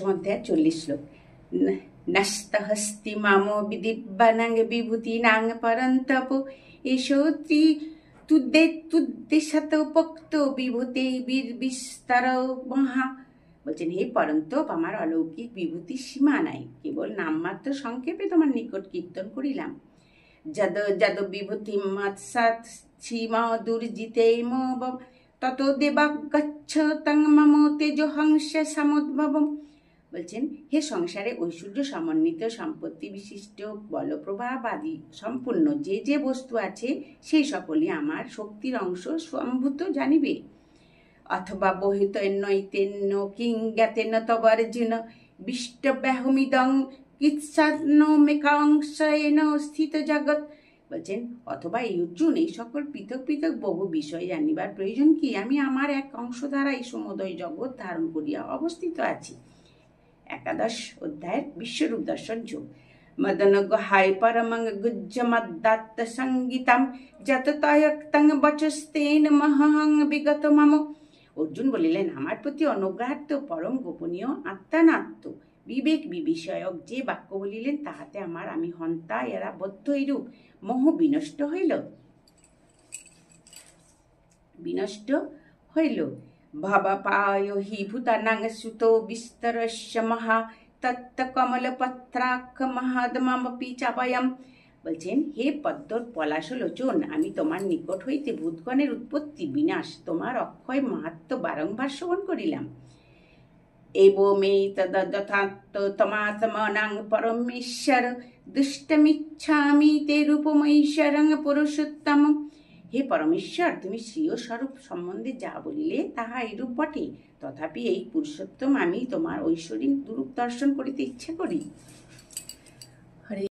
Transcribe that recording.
অষ্টম অধ্যায় 40 শ্লোক। নস্তহস্তি মামো বিদিব্যানাং বিভূতিনাং পরন্তপ এষো তুদ্দেশত উপক্ত বিভূতে বিস্তার মহা। বলছেন, হে পরন্তপ, আমার অলৌকিক বিভূতির সীমা নাই, কেবল নামমাত্র সংক্ষেপে তোমার নিকট কীর্তন করিলাম। যদ যদ বিভূতি মৎসাৎ সীমা দুর্জিতেম তত দেবাগচ্ছ তং মম তেজহংস সমুদ্ভবম। বলছেন, হে সংসারে ঐশ্বর্য সমন্বিত সম্পত্তি বিশিষ্ট বলপ্রভাবাদী সম্পূর্ণ যে যে বস্তু আছে সেই সকলই আমার শক্তির অংশ সম্ভূত জানিবে। অথবা বহিতৈন্নৈতেন্য কিং জ্ঞাতেন তবর্জুন বিষ্টব্যাহমিদং কিৎসান্নমেকাংশেন স্থিত জগৎ। বলছেন, অথবা এই অর্জুন, এই সকল পৃথক পৃথক বহু বিষয় জানিবার প্রয়োজন কি? আমি আমার এক অংশ দ্বারা এই সমুদয় জগৎ ধারণ করিয়া অবস্থিত আছি। একাদশ অধ্যায়ের বিশ্বরূপ দর্শন যোগ। মদন গহায় পরমং গুজ্জমদ্দাত্ত সঙ্গীতম যততয়ক্তং বচস্তেন মহং বিগত মম। অর্জুন বলিলেন, আমার প্রতি অনুগ্রহার্থ পরম গোপনীয় আত্মানাত্ম বিবেক বিবিষয়ক যে বাক্য বলিলেন তাহাতে আমি হন্তা এরা বদ্ধ এরূপ মোহ বিনষ্ট হইল। ভবপায় হি ভূতানাং সুতো বিস্তরস্য মহা তত্ত কমলপত্রাক্ষ মহাদমপি চাপয়ম। বলছেন, হে পদ্মর পলাশ লোচন, আমি তোমার নিকট হইতে ভূতগণের উৎপত্তি বিনাশ তোমার অক্ষয় মাহাত্ম বারংবার শ্রবণ করিলাম। তমাত্মনাং পরমেশ্বর দুষ্টমিচ্ছামি তে রূপমৈশ্বরং পুরুষোত্তম। হে পরমেশ্বর, তুমি স্বীয় স্বরূপ সম্বন্ধে যা বলিলে তাহা এরূপ বটে, তথাপি এই পুরুষোত্তম আমি তোমার ঐশ্বরিক রূপ দর্শন করিতে ইচ্ছা করি।